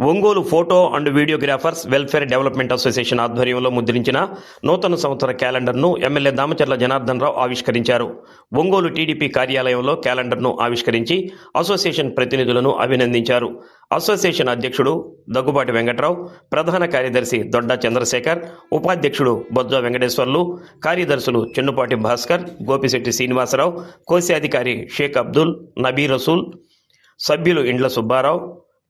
Ongole photo and videographers welfare development association ఆధ్వర్యంలో ముద్రించిన నూతన సంవత్సర క్యాలెండర్ను ఎమ్మెల్యే దామచర్ల జనార్దన్ రావు ఆవిష్కరించారు. ఒంగోలు టీడీపీ కార్యాలయంలో క్యాలెండర్ను ఆవిష్కరించి అసోసియేషన్ ప్రతినిధులను అభినందించారు. అసోసియేషన్ అధ్యక్షుడు దగ్గుబాటి వెంకట్రావు, ప్రధాన కార్యదర్శి దొడ్డ చంద్రశేఖర్, ఉపాధ్యక్షుడు బొజ్జ వెంకటేశ్వర్లు, కార్యదర్శులు చెన్నుపాటి భాస్కర్, గోపిశెట్టి శ్రీనివాసరావు, కోశాధికారి షేక్ అబ్దుల్, నబీ రసూల్, సభ్యులు ఇండ్ల సుబ్బారావు,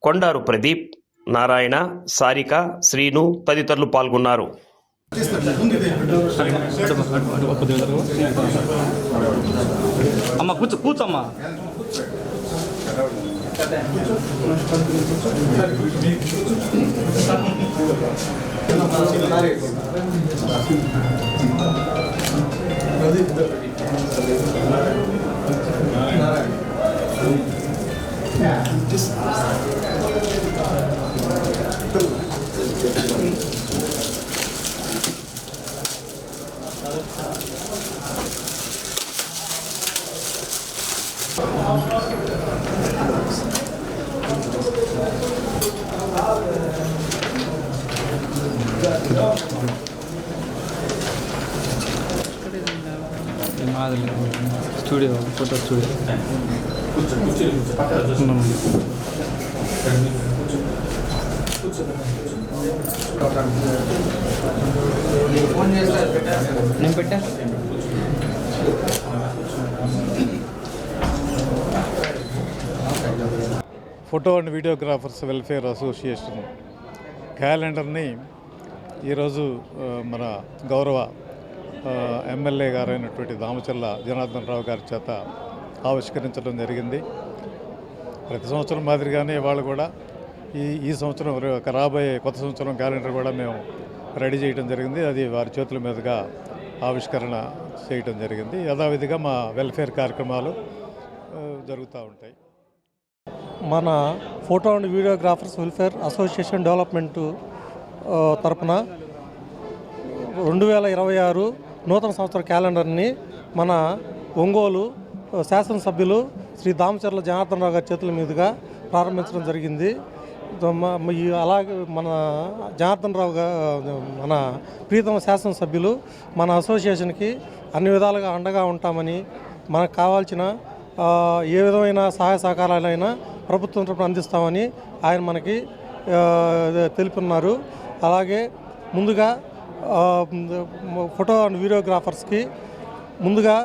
కొండారు ప్రదీప్, నారాయణ, సారిక, శ్రీను తదితరులు పాల్గొన్నారు. అమ్మ కూర్చోమ్మా. స్టూడియో ఫోటో స్టూడియో నేను పెట్టా. Photo and videographers welfare association క్యాలెండర్ని ఈరోజు మన గౌరవ ఎమ్మెల్యే గారైనటువంటి దామచర్ల జనార్దన్ రావు గారి చేత ఆవిష్కరించడం జరిగింది. ప్రతి సంవత్సరం మాదిరిగానే వాళ్ళు కూడా ఈ సంవత్సరం రాబోయే కొత్త సంవత్సరం క్యాలెండర్ కూడా మేము రెడీ చేయడం జరిగింది. అది వారి చేతుల మీదుగా ఆవిష్కరణ చేయడం జరిగింది. యథావిధిగా మా వెల్ఫేర్ కార్యక్రమాలు జరుగుతూ ఉంటాయి. మన photo and videographers welfare association development తరపున 2026 నూతన సంవత్సర క్యాలెండర్ని మన ఒంగోలు శాసనసభ్యులు శ్రీ దామచర్ల జనార్దన్ రావు గారి చేతుల మీదుగా ప్రారంభించడం జరిగింది. అలాగే మన జనార్దన్ రావు మన ప్రీతమ శాసనసభ్యులు మన అసోసియేషన్కి అన్ని విధాలుగా అండగా ఉంటామని, మనకు కావాల్సిన ఏ విధమైన సహాయ సహకారాలైనా ప్రభుత్వం తరపున అందిస్తామని ఆయన మనకి తెలుపున్నారు. అలాగే ముందుగా ఫోటో అండ్ వీడియోగ్రాఫర్స్కి ముందుగా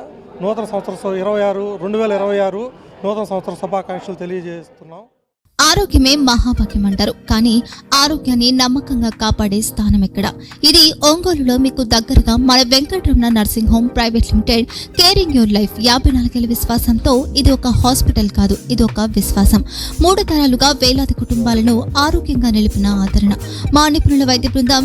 నూతన సంవత్సర 2026 నూతన సంవత్సర శుభాకాంక్షలు తెలియజేస్తున్నాం. ఆరోగ్యమే మహాభాగ్యం అంటారు, కానీ ఆరోగ్యాన్ని నమ్మకంగా కాపాడే స్థానం ఎక్కడ? ఇది ఒంగోలులో మీకు దగ్గరగా మన Venkataramana nursing home private limited. Caring your life 54 ఏళ్ల విశ్వాసంతో ఇది ఒక హాస్పిటల్ కాదు, ఇది ఒక విశ్వాసం. 3 తరాలుగా వేలాది కుటుంబాలను ఆరోగ్యంగా నిలిపిన ఆదరణ. మా నిపుణుల వైద్య బృందం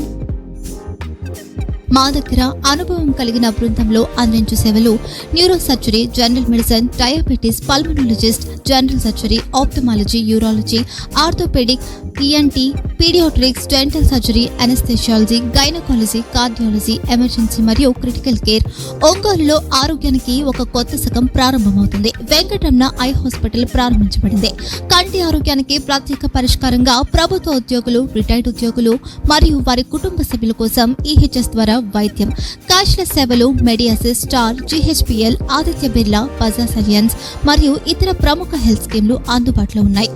మా దగ్గర అనుభవం కలిగిన బృందంలో అందించే సేవలు neuro surgery, general medicine, diabetes, pulmonologist, general surgery, ophthalmology, urology, orthopaedic, ENT, paediatrics, dental surgery, anaesthesiology, gynaecology, cardiology, emergency మరియు క్రిటికల్ కేర్. ఒంగోలులో ఆరోగ్యానికి ఒక కొత్త శకం ప్రారంభమవుతుంది. వెంకటరమణ ఐ హాస్పిటల్ ప్రారంభించబడింది. కంటి ఆరోగ్యానికి ప్రత్యేక పరిష్కారంగా ప్రభుత్వ ఉద్యోగులు, రిటైర్డ్ ఉద్యోగులు మరియు వారి కుటుంబ సభ్యుల కోసం ఈహెచ్ఎస్ ద్వారా వైద్యం, క్యాష్లెస్ సేవలు, Medi Assist, Star, GHPL, Aditya Birla, Bajaj Allianz మరియు ఇతర ప్రముఖ హెల్త్ స్కీమ్లు అందుబాటులో ఉన్నాయి.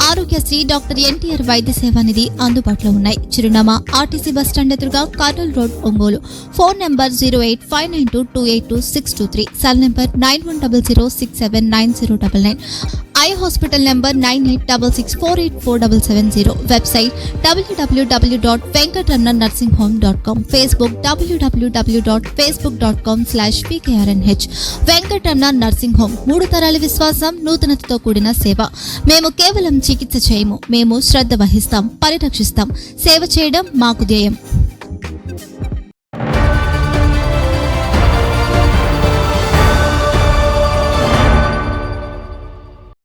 ఆరోగ్యశ్రీ, డాక్టర్ ఎన్టీఆర్ వైద్య సేవా నిధి అందుబాటులో ఉన్నాయి. చిరునామా ఆర్టీసీ బస్టాండ్ ఎదురుగా, Kurnool road, Ongole. Phone number 08592282623, cell number 9100679099, eye hospital number 9866484770, website www.venkatramanarsinghome.com, Facebook www.facebook.com/pkrnh. Venkataramana nursing home, 3 తరాల విశ్వాసం, నూతనతతో కూడిన సేవ. మేము కేవలం చికిత్స చేయము, మేము శ్రద్ధ వహిస్తాం, పరిరక్షిస్తాం. సేవ చేయడం మాకు ధ్యేయం.